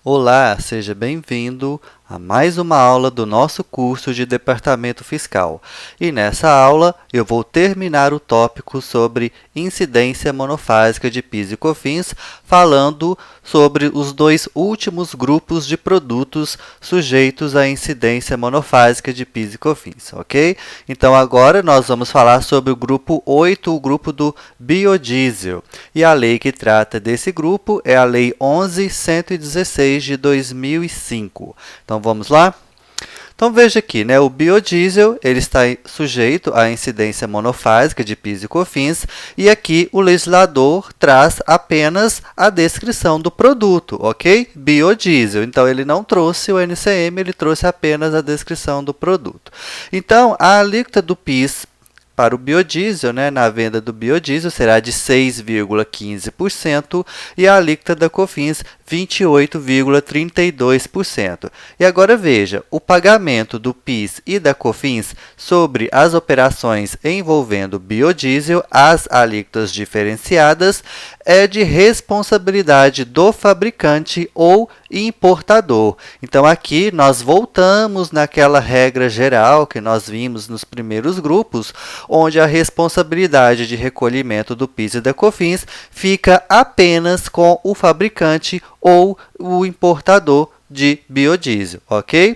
Olá, seja bem-vindo a mais uma aula do nosso curso de Departamento Fiscal. E nessa aula eu vou terminar o tópico sobre incidência monofásica de PIS e COFINS, falando sobre os dois últimos grupos de produtos sujeitos à incidência monofásica de PIS e COFINS, ok? Então agora nós vamos falar sobre o grupo 8, o grupo do biodiesel. E a lei que trata desse grupo é a Lei 11.116 de 2005. Então, vamos lá? Então, veja aqui, né? O biodiesel ele está sujeito à incidência monofásica de PIS e COFINS, e aqui o legislador traz apenas a descrição do produto, ok? Biodiesel. Então, ele não trouxe o NCM, ele trouxe apenas a descrição do produto. Então, a alíquota do PIS para o biodiesel, né, na venda do biodiesel, será de 6,15% e a alíquota da COFINS 28,32%. E agora veja, o pagamento do PIS e da COFINS sobre as operações envolvendo biodiesel, as alíquotas diferenciadas, é de responsabilidade do fabricante ou importador. Então, aqui nós voltamos naquela regra geral que nós vimos nos primeiros grupos, onde a responsabilidade de recolhimento do PIS e da COFINS fica apenas com o fabricante ou o importador de biodiesel, ok?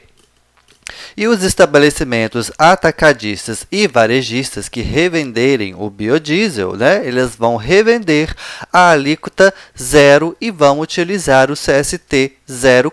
E os estabelecimentos atacadistas e varejistas que revenderem o biodiesel, né, eles vão revender a alíquota zero e vão utilizar o CST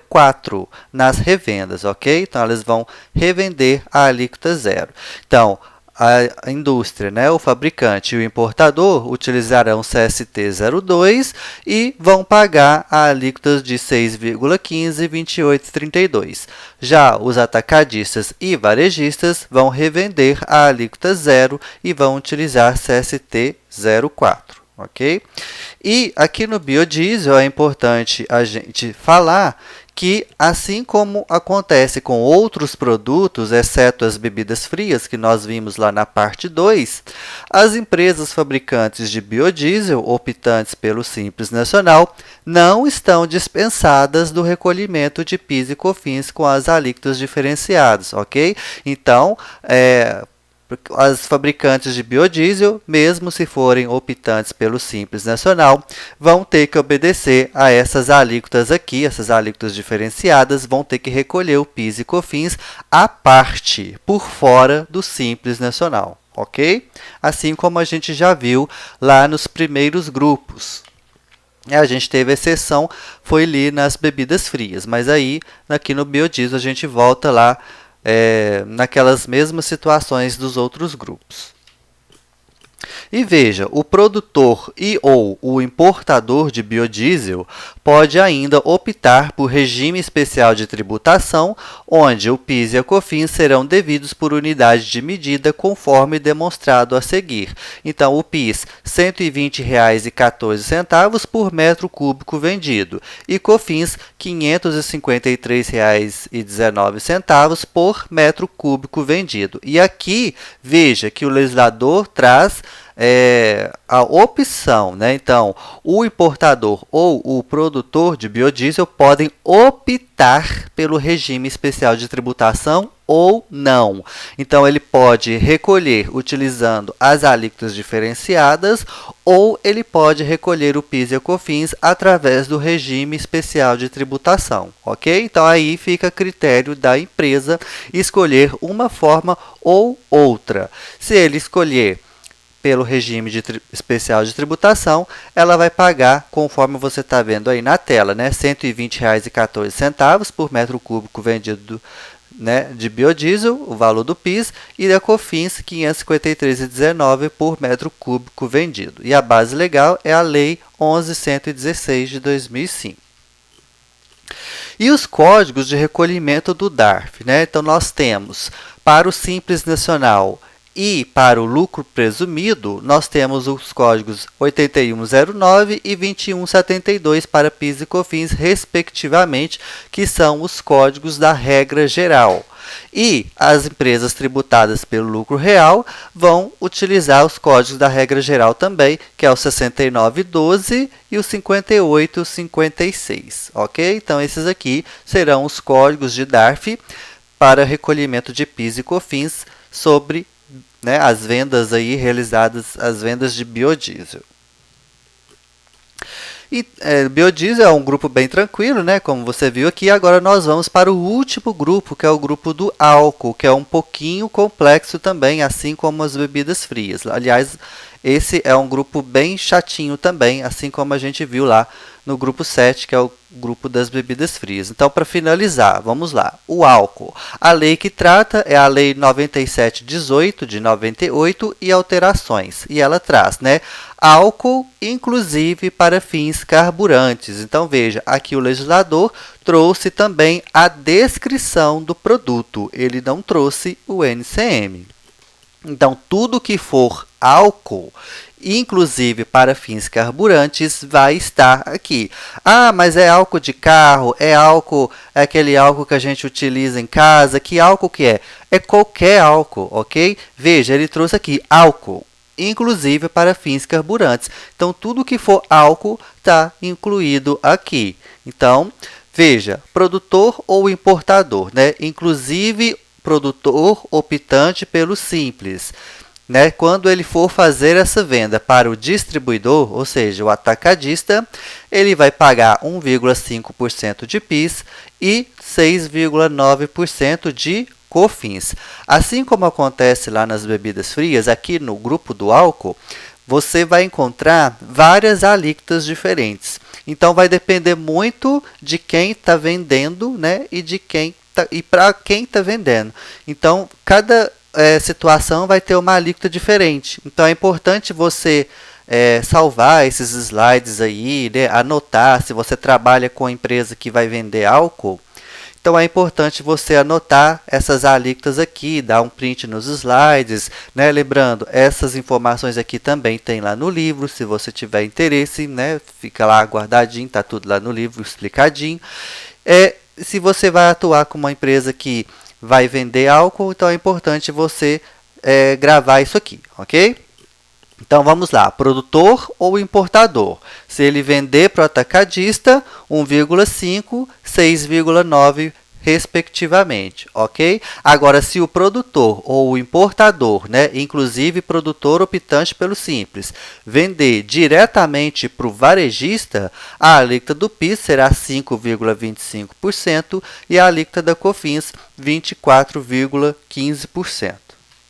04 nas revendas, ok? Então, eles vão revender a alíquota zero. Então, a indústria, né, o fabricante e o importador utilizarão CST 02 e vão pagar a alíquota de 6,15 e 28,32. Já os atacadistas e varejistas vão revender a alíquota zero e vão utilizar CST 04. Ok? E aqui no biodiesel é importante a gente falar que, assim como acontece com outros produtos, exceto as bebidas frias, que nós vimos lá na parte 2, as empresas fabricantes de biodiesel, optantes pelo Simples Nacional, não estão dispensadas do recolhimento de PIS e COFINS com as alíquotas diferenciadas, ok? Então, as fabricantes de biodiesel, mesmo se forem optantes pelo Simples Nacional, vão ter que obedecer a essas alíquotas aqui, essas alíquotas diferenciadas, vão ter que recolher o PIS e COFINS à parte, por fora do Simples Nacional, ok? Assim como a gente já viu lá nos primeiros grupos. A gente teve exceção, foi ali nas bebidas frias, mas aí, aqui no biodiesel, a gente volta lá naquelas mesmas situações dos outros grupos. E veja, o produtor e ou o importador de biodiesel pode ainda optar por regime especial de tributação, onde o PIS e a COFINS serão devidos por unidade de medida, conforme demonstrado a seguir. Então, o PIS, R$ 120,14 por metro cúbico vendido, e COFINS, R$ 553,19 por metro cúbico vendido. E aqui, veja que o legislador traz a opção, né? Então, o importador ou o produtor de biodiesel podem optar pelo regime especial de tributação ou não. Então, ele pode recolher utilizando as alíquotas diferenciadas ou ele pode recolher o PIS e a COFINS através do regime especial de tributação, ok? Então, aí fica a critério da empresa escolher uma forma ou outra. Se ele escolher pelo regime especial de tributação, ela vai pagar, conforme você está vendo aí na tela, né, R$ 120,14 por metro cúbico vendido, né, de biodiesel, o valor do PIS, e da COFINS, R$ 553,19 por metro cúbico vendido. E a base legal é a Lei 11.116 de 2005. E os códigos de recolhimento do DARF, né? Então, nós temos para o Simples Nacional e para o lucro presumido, nós temos os códigos 8109 e 2172 para PIS e COFINS, respectivamente, que são os códigos da regra geral. E as empresas tributadas pelo lucro real vão utilizar os códigos da regra geral também, que é o 6912 e o 5856, ok? Então, esses aqui serão os códigos de DARF para recolhimento de PIS e COFINS sobre, né, as vendas aí realizadas, as vendas de biodiesel. E biodiesel é um grupo bem tranquilo, né? Como você viu aqui. Agora nós vamos para o último grupo, que é o grupo do álcool, que é um pouquinho complexo também, assim como as bebidas frias. Aliás, esse é um grupo bem chatinho também, assim como a gente viu lá no grupo 7, que é o grupo das bebidas frias. Então, para finalizar, vamos lá. O álcool. A lei que trata é a Lei 9718 de 98 e alterações. E ela traz, né, álcool, inclusive para fins carburantes. Então, veja, aqui o legislador trouxe também a descrição do produto. Ele não trouxe o NCM. Então, tudo que for álcool, inclusive para fins carburantes, vai estar aqui. Ah, mas é álcool de carro, é álcool, é aquele álcool que a gente utiliza em casa. Que álcool que é? É qualquer álcool, ok? Veja, ele trouxe aqui álcool, inclusive para fins carburantes. Então, tudo que for álcool está incluído aqui. Então, veja, produtor ou importador, né? Inclusive produtor optante pelo simples, né? Quando ele for fazer essa venda para o distribuidor, ou seja, o atacadista, ele vai pagar 1,5% de PIS e 6,9% de COFINS. Assim como acontece lá nas bebidas frias, aqui no grupo do álcool, você vai encontrar várias alíquotas diferentes. Então, vai depender muito de quem está vendendo, né? E para quem está vendendo. Então, cada situação vai ter uma alíquota diferente. Então, é importante você salvar esses slides aí, né? Anotar. Se você trabalha com a empresa que vai vender álcool, então é importante você anotar essas alíquotas aqui, dar um print nos slides, né? Lembrando, essas informações aqui também tem lá no livro, se você tiver interesse, né? Fica lá guardadinho, tá tudo lá no livro explicadinho. Se você vai atuar com uma empresa que vai vender álcool, então é importante você gravar isso aqui, ok? Então, vamos lá. Produtor ou importador? Se ele vender para o atacadista, 1,5, 6,9, respectivamente, ok? Agora, se o produtor ou o importador, né, inclusive produtor optante pelo simples, vender diretamente para o varejista, a alíquota do PIS será 5,25% e a alíquota da COFINS 24,15%.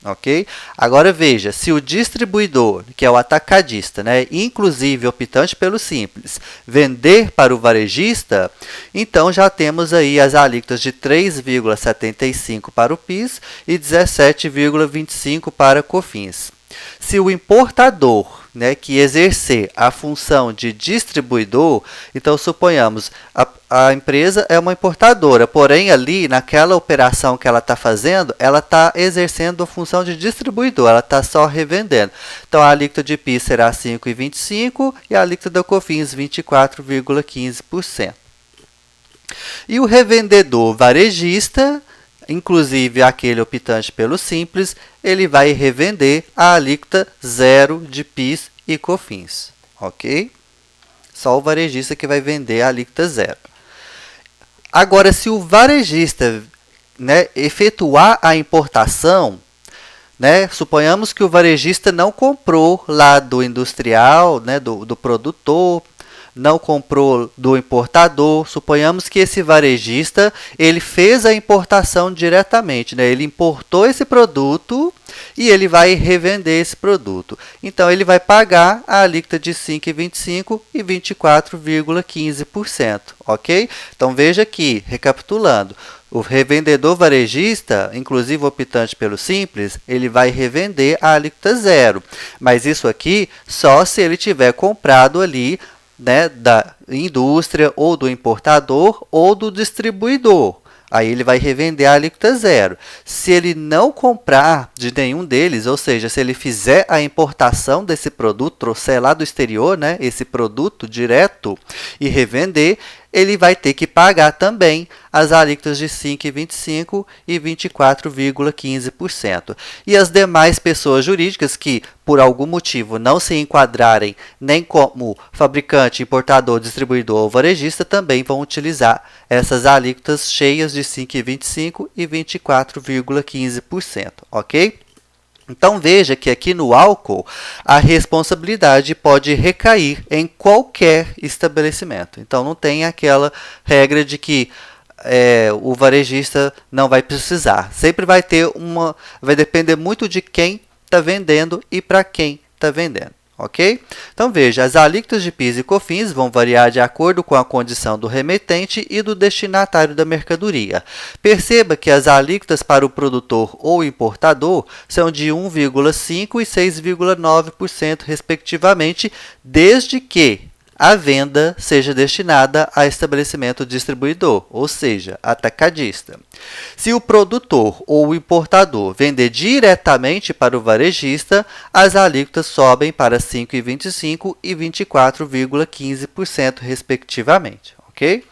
Ok? Agora veja, se o distribuidor, que é o atacadista, né, inclusive optante pelo simples, vender para o varejista, então já temos aí as alíquotas de 3,75 para o PIS e 17,25 para COFINS. Se o importador, né, que exercer a função de distribuidor, então suponhamos a empresa é uma importadora, porém ali naquela operação que ela está fazendo, ela está exercendo a função de distribuidor, ela está só revendendo. Então a alíquota de PIS será 5,25 e a alíquota da COFINS 24,15%. E o revendedor varejista, inclusive aquele optante pelo simples, ele vai revender a alíquota zero de PIS e COFINS, ok? Só o varejista que vai vender a alíquota zero. Agora, se o varejista, né, efetuar a importação, né, suponhamos que o varejista não comprou lá do industrial, né, do produtor, não comprou do importador. Suponhamos que esse varejista ele fez a importação diretamente, né? Ele importou esse produto e ele vai revender esse produto. Então, ele vai pagar a alíquota de 5,25% e 24,15%, ok? Então, veja aqui, recapitulando. O revendedor varejista, inclusive optante pelo simples, ele vai revender a alíquota zero. Mas isso aqui só se ele tiver comprado ali, né, da indústria, ou do importador, ou do distribuidor. Aí ele vai revender a alíquota zero. Se ele não comprar de nenhum deles, ou seja, se ele fizer a importação desse produto, trouxer lá do exterior, né, esse produto direto e revender, ele vai ter que pagar também as alíquotas de 5,25% e 24,15%. E as demais pessoas jurídicas que, por algum motivo, não se enquadrarem nem como fabricante, importador, distribuidor ou varejista, também vão utilizar essas alíquotas cheias de 5,25% e 24,15%, ok? Então, veja que aqui no álcool, a responsabilidade pode recair em qualquer estabelecimento. Então, não tem aquela regra de que o varejista não vai precisar. Sempre vai depender muito de quem está vendendo e para quem está vendendo. Ok? Então, veja, as alíquotas de PIS e COFINS vão variar de acordo com a condição do remetente e do destinatário da mercadoria. Perceba que as alíquotas para o produtor ou importador são de 1,5% e 6,9%, respectivamente, desde que a venda seja destinada a estabelecimento distribuidor, ou seja, atacadista. Se o produtor ou o importador vender diretamente para o varejista, as alíquotas sobem para 5,25% e 24,15%, respectivamente. Ok?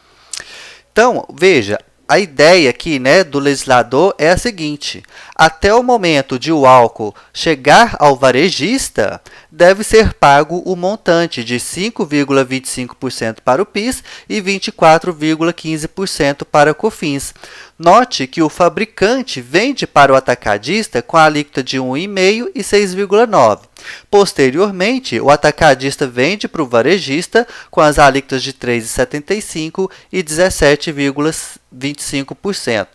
Então, veja, a ideia aqui, do legislador é a seguinte: até o momento de o álcool chegar ao varejista, deve ser pago o montante de 5,25% para o PIS e 24,15% para o COFINS. Note que o fabricante vende para o atacadista com a alíquota de 1,5% e 6,9%. Posteriormente, o atacadista vende para o varejista com as alíquotas de 3,75% e 17,25%.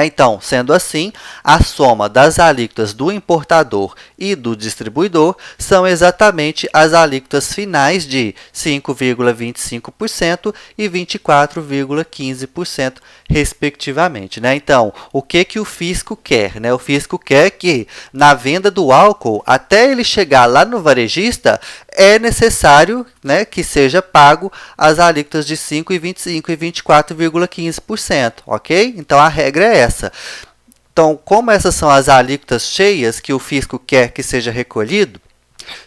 Então, sendo assim, a soma das alíquotas do importador e do distribuidor são exatamente as alíquotas finais de 5,25% e 24,15%, respectivamente. Então, o que o fisco quer? O fisco quer que, na venda do álcool, até ele chegar lá no varejista, é necessário que seja pago as alíquotas de 5,25% e 24,15%, ok? Então, a regra é essa. Então, como essas são as alíquotas cheias que o fisco quer que seja recolhido,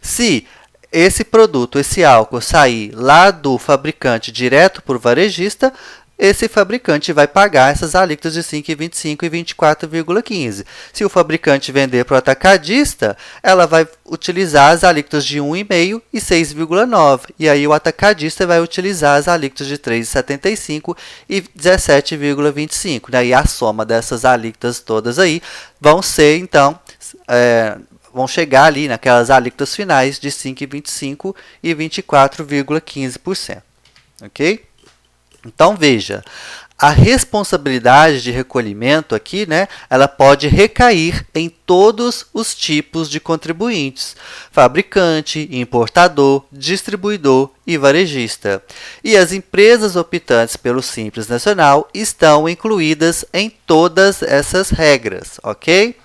se esse produto, esse álcool, sair lá do fabricante direto para o varejista, esse fabricante vai pagar essas alíquotas de 5,25% e 24,15%. Se o fabricante vender para o atacadista, ela vai utilizar as alíquotas de 1,5% e 6,9%. E aí o atacadista vai utilizar as alíquotas de 3,75% e 17,25%. E a soma dessas alíquotas todas aí vão ser, então, vão chegar ali naquelas alíquotas finais de 5,25% e 24,15%. Ok? Então, veja, a responsabilidade de recolhimento aqui, ela pode recair em todos os tipos de contribuintes: fabricante, importador, distribuidor e varejista. E as empresas optantes pelo Simples Nacional estão incluídas em todas essas regras, ok?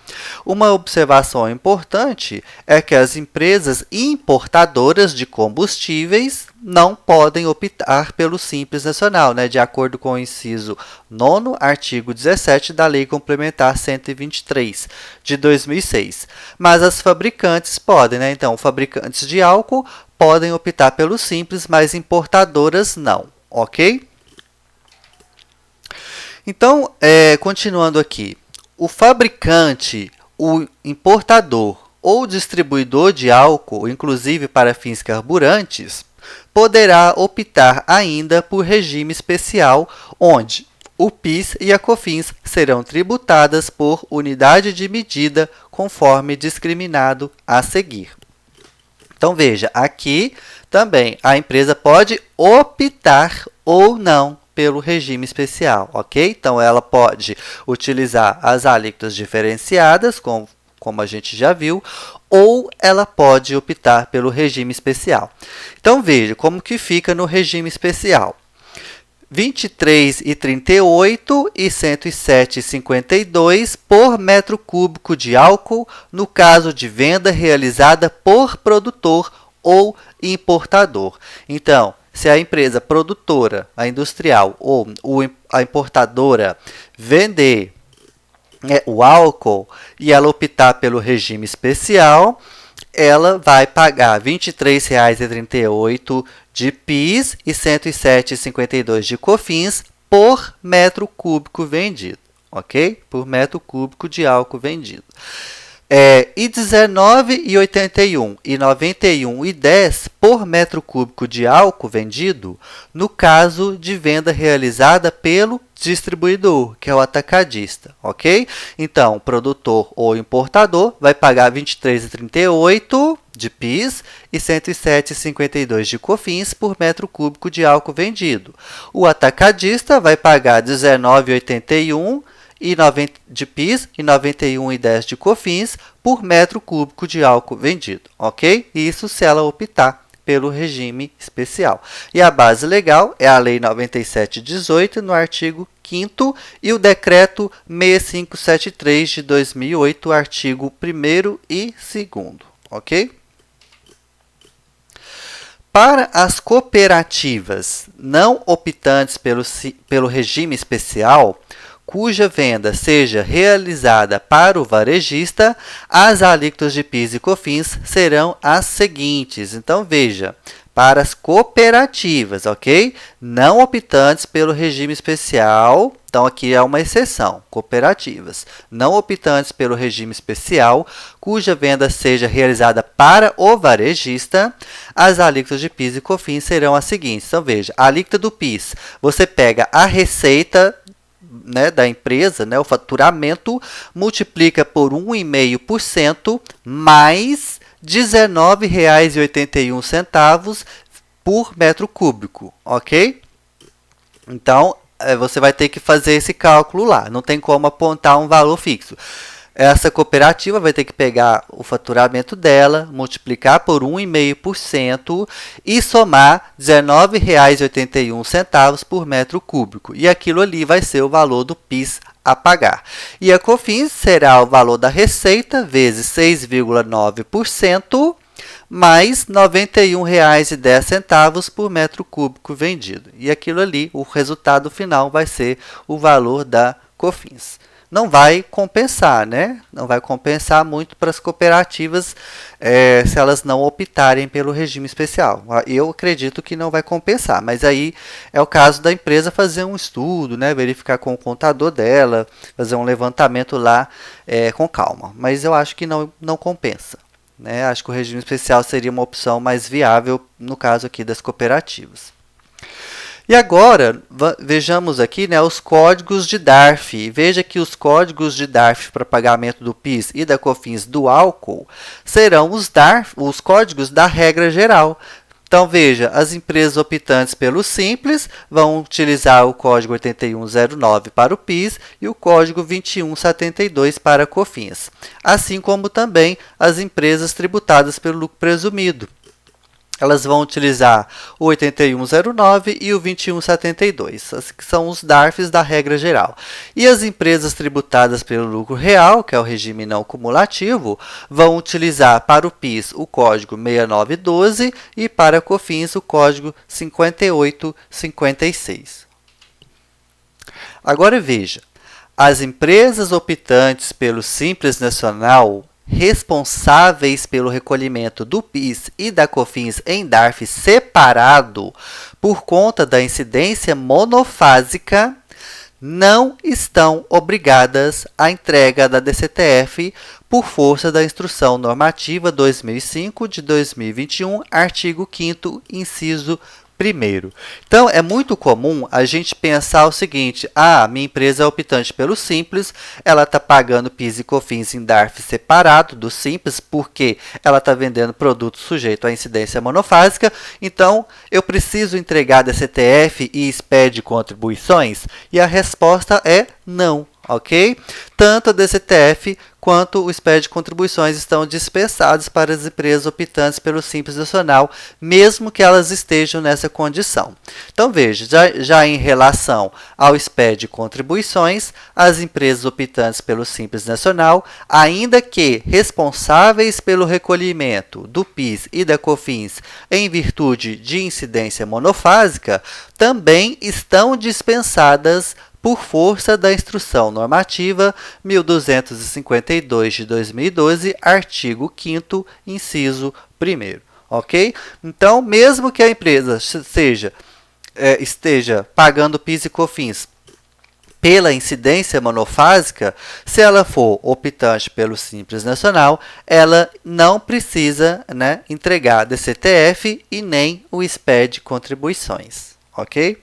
Uma observação importante é que as empresas importadoras de combustíveis não podem optar pelo Simples Nacional, de acordo com o inciso 9º, artigo 17 da Lei Complementar 123, de 2006. Mas as fabricantes podem, Então, fabricantes de álcool podem optar pelo Simples, mas importadoras não, ok? Então, continuando aqui, o fabricante, o importador ou distribuidor de álcool, inclusive para fins carburantes, poderá optar ainda por regime especial, onde o PIS e a COFINS serão tributadas por unidade de medida, conforme discriminado a seguir. Então, veja, aqui também a empresa pode optar ou não pelo regime especial, ok? Então, ela pode utilizar as alíquotas diferenciadas, como a gente já viu, ou ela pode optar pelo regime especial. Então, veja como que fica no regime especial. 23,38 e 107,52 por metro cúbico de álcool no caso de venda realizada por produtor ou importador. Então, se a empresa produtora, a industrial ou a importadora vender o álcool e ela optar pelo regime especial, ela vai pagar R$ 23,38 de PIS e R$ 107,52 de COFINS por metro cúbico vendido, ok? Por metro cúbico de álcool vendido. E R$19,81 e R$91,10 por metro cúbico de álcool vendido no caso de venda realizada pelo distribuidor, que é o atacadista, ok? Então, o produtor ou importador vai pagar R$ 23,38 de PIS e R$ 107,52 de COFINS por metro cúbico de álcool vendido. O atacadista vai pagar R$ 19,81 de PIS e R$ 91,10 de COFINS por metro cúbico de álcool vendido, ok? Isso se ela optar pelo regime especial. E a base legal é a Lei 97/18, no artigo 5º, e o Decreto 6573 de 2008, artigo 1º e 2º, ok? Para as cooperativas não optantes pelo regime especial, cuja venda seja realizada para o varejista, as alíquotas de PIS e COFINS serão as seguintes. Então, veja, para as cooperativas, ok? Não optantes pelo regime especial, então aqui é uma exceção, cooperativas. Não optantes pelo regime especial, cuja venda seja realizada para o varejista, as alíquotas de PIS e COFINS serão as seguintes. Então, veja, a alíquota do PIS, você pega a receita, né, da empresa, né, o faturamento, multiplica por 1,5% mais R$ 19,81 por metro cúbico, ok? Então, você vai ter que fazer esse cálculo lá, não tem como apontar um valor fixo. Essa cooperativa vai ter que pegar o faturamento dela, multiplicar por 1,5% e somar R$ 19,81 por metro cúbico. E aquilo ali vai ser o valor do PIS a pagar. E a COFINS será o valor da receita vezes 6,9% mais R$ 91,10 por metro cúbico vendido. E aquilo ali, o resultado final vai ser o valor da COFINS. Não vai compensar, né? Não vai compensar muito para as cooperativas se elas não optarem pelo regime especial. Eu acredito que não vai compensar, mas aí é o caso da empresa fazer um estudo, né? Verificar com o contador dela, fazer um levantamento lá com calma. Mas eu acho que não compensa, né? Acho que o regime especial seria uma opção mais viável no caso aqui das cooperativas. E agora, vejamos aqui, né, os códigos de DARF. Veja que os códigos de DARF para pagamento do PIS e da COFINS do álcool serão os códigos da regra geral. Então, veja, as empresas optantes pelo Simples vão utilizar o código 8109 para o PIS e o código 2172 para a COFINS, assim como também as empresas tributadas pelo lucro presumido. Elas vão utilizar o 8109 e o 2172, que são os DARFs da regra geral. E as empresas tributadas pelo lucro real, que é o regime não cumulativo, vão utilizar para o PIS o código 6912 e para a COFINS o código 5856. Agora veja, as empresas optantes pelo Simples Nacional responsáveis pelo recolhimento do PIS e da COFINS em DARF separado por conta da incidência monofásica não estão obrigadas à entrega da DCTF por força da Instrução Normativa 2005 de 2021, artigo 5º, inciso 1º. Então, é muito comum a gente pensar o seguinte: minha empresa é optante pelo Simples, ela está pagando PIS e COFINS em DARF separado do Simples, porque ela está vendendo produto sujeito à incidência monofásica, então eu preciso entregar DCTF e SPED contribuições? E a resposta é não, ok? Tanto a DCTF quanto o SPED de contribuições estão dispensados para as empresas optantes pelo Simples Nacional, mesmo que elas estejam nessa condição. Então, veja, já em relação ao SPED de contribuições, as empresas optantes pelo Simples Nacional, ainda que responsáveis pelo recolhimento do PIS e da COFINS em virtude de incidência monofásica, também estão dispensadas por força da Instrução Normativa 1252 de 2012, artigo 5º, inciso 1º, ok? Então, mesmo que a empresa esteja pagando PIS e COFINS pela incidência monofásica, se ela for optante pelo Simples Nacional, ela não precisa, né, entregar DCTF e nem o SPED contribuições, ok?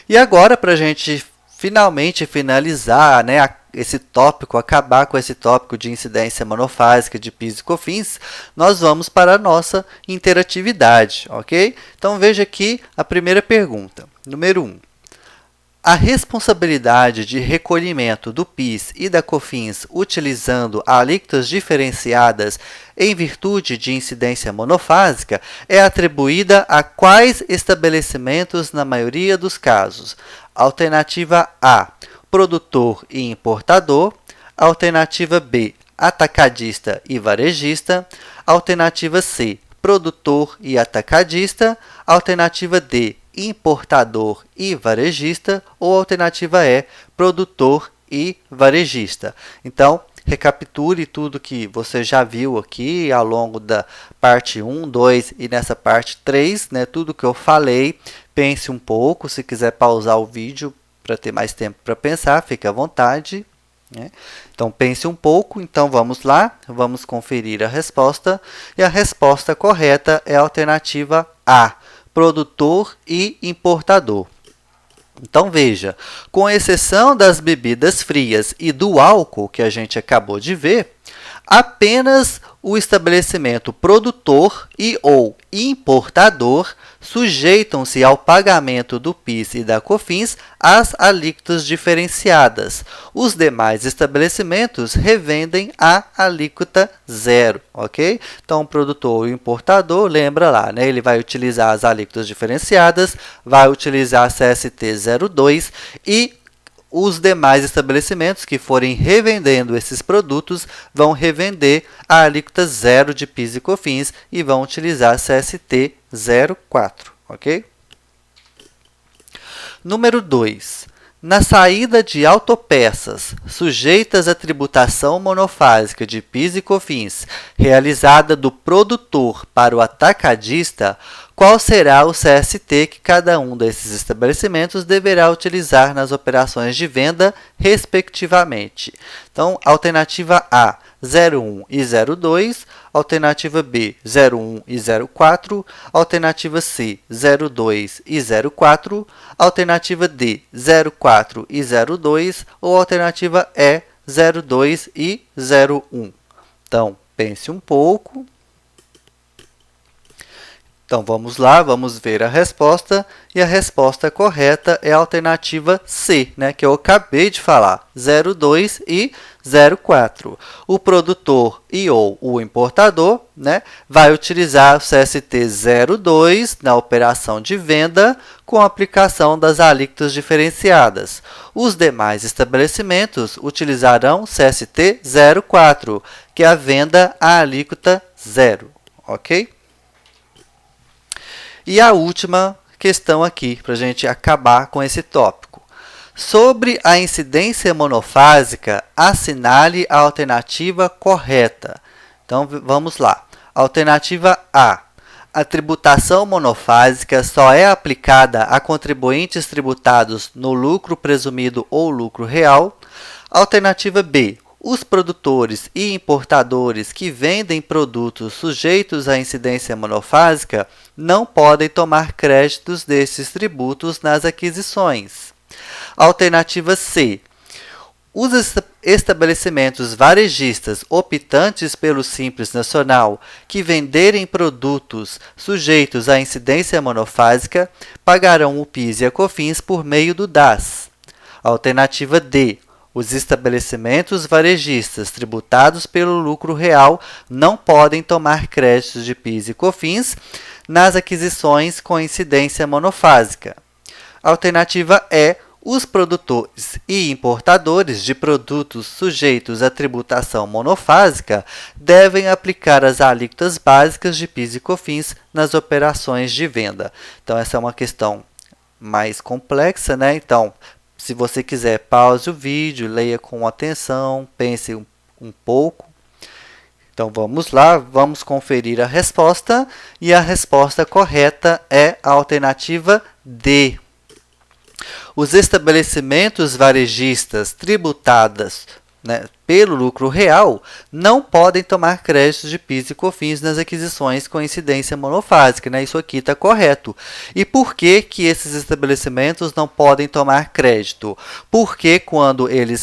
E agora, para a gente finalmente finalizar, né, esse tópico, acabar com esse tópico de incidência monofásica de PIS e COFINS, nós vamos para a nossa interatividade, ok? Então, veja aqui a primeira pergunta. Número 1. A responsabilidade de recolhimento do PIS e da COFINS utilizando alíquotas diferenciadas em virtude de incidência monofásica é atribuída a quais estabelecimentos na maioria dos casos? Alternativa A, produtor e importador. Alternativa B, atacadista e varejista. Alternativa C, produtor e atacadista. Alternativa D, importador e varejista, ou alternativa E, produtor e varejista. Então, recapitule tudo que você já viu aqui ao longo da parte 1, 2 e nessa parte 3, né? Tudo que eu falei, pense um pouco, se quiser pausar o vídeo para ter mais tempo para pensar, fique à vontade, né? Então, pense um pouco. Então, vamos lá, vamos conferir a resposta, e a resposta correta é a alternativa A, produtor e importador. Então, veja, com exceção das bebidas frias e do álcool que a gente acabou de ver, apenas o estabelecimento produtor e ou importador sujeitam-se ao pagamento do PIS e da COFINS às alíquotas diferenciadas. Os demais estabelecimentos revendem a alíquota zero, ok? Então, o produtor e o importador, lembra lá, né? Ele vai utilizar as alíquotas diferenciadas, vai utilizar a CST 02 e os demais estabelecimentos que forem revendendo esses produtos vão revender a alíquota zero de PIS e COFINS e vão utilizar a CST 04, ok? Número 2. Na saída de autopeças sujeitas à tributação monofásica de PIS e COFINS realizada do produtor para o atacadista, qual será o CST que cada um desses estabelecimentos deverá utilizar nas operações de venda, respectivamente? Então, alternativa A, 01 e 02, alternativa B, 01 e 04, alternativa C, 02 e 04, alternativa D, 04 e 02, ou alternativa E, 02 e 01. Então, pense um pouco. Então, vamos lá, vamos ver a resposta, e a resposta correta é a alternativa C, né, que eu acabei de falar, 02 e 04. O produtor e ou o importador, né, vai utilizar o CST 02 na operação de venda com a aplicação das alíquotas diferenciadas. Os demais estabelecimentos utilizarão CST 04, que é a venda à alíquota zero, ok? E a última questão aqui, para a gente acabar com esse tópico. Sobre a incidência monofásica, assinale a alternativa correta. Então, vamos lá. Alternativa A. A tributação monofásica só é aplicada a contribuintes tributados no lucro presumido ou lucro real. Alternativa B. Os produtores e importadores que vendem produtos sujeitos à incidência monofásica não podem tomar créditos desses tributos nas aquisições. Alternativa C. Os estabelecimentos varejistas optantes pelo Simples Nacional que venderem produtos sujeitos à incidência monofásica pagarão o PIS e a COFINS por meio do DAS. Alternativa D. Os estabelecimentos varejistas tributados pelo lucro real não podem tomar créditos de PIS e COFINS nas aquisições com incidência monofásica. Alternativa E. Os produtores e importadores de produtos sujeitos à tributação monofásica devem aplicar as alíquotas básicas de PIS e COFINS nas operações de venda. Então, essa é uma questão mais complexa, né? Então, Se você quiser, pause o vídeo, leia com atenção, pense um pouco. Então, vamos lá, vamos conferir a resposta. E a resposta correta é a alternativa D. Os estabelecimentos varejistas tributados, né, pelo lucro real não podem tomar créditos de PIS e COFINS nas aquisições com incidência monofásica, né? Isso aqui está correto. E por que que esses estabelecimentos não podem tomar crédito? Porque quando eles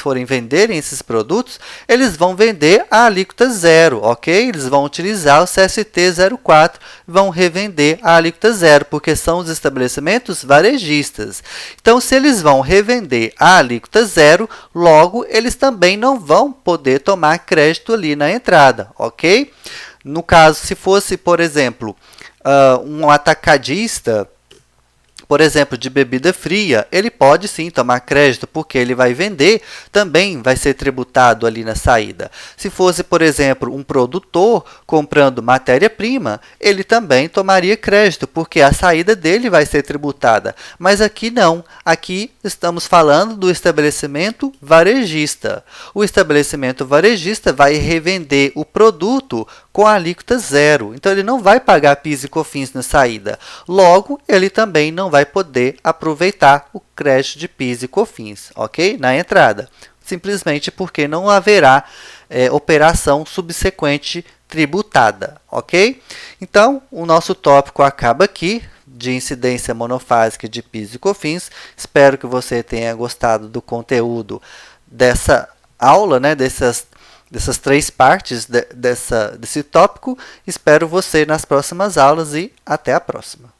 forem venderem esses produtos, eles vão vender a alíquota zero, ok? Eles vão utilizar o CST 04, vão revender a alíquota zero, porque são os estabelecimentos varejistas. Então, se eles vão revender a alíquota zero, logo eles também não vão poder tomar crédito ali na entrada, ok? No caso, se fosse, por exemplo, um atacadista, por exemplo, de bebida fria, ele pode sim tomar crédito, porque ele vai vender, também vai ser tributado ali na saída. Se fosse, por exemplo, um produtor comprando matéria-prima, ele também tomaria crédito, porque a saída dele vai ser tributada. Mas aqui não, aqui estamos falando do estabelecimento varejista. O estabelecimento varejista vai revender o produto com a alíquota zero. Então, ele não vai pagar PIS e COFINS na saída. Logo, ele também não vai poder aproveitar o crédito de PIS e COFINS, ok? Na entrada. Simplesmente porque não haverá operação subsequente tributada, ok? Então, o nosso tópico acaba aqui, de incidência monofásica de PIS e COFINS. Espero que você tenha gostado do conteúdo dessa aula, né? Dessas 3 partes desse tópico. Espero você nas próximas aulas e até a próxima.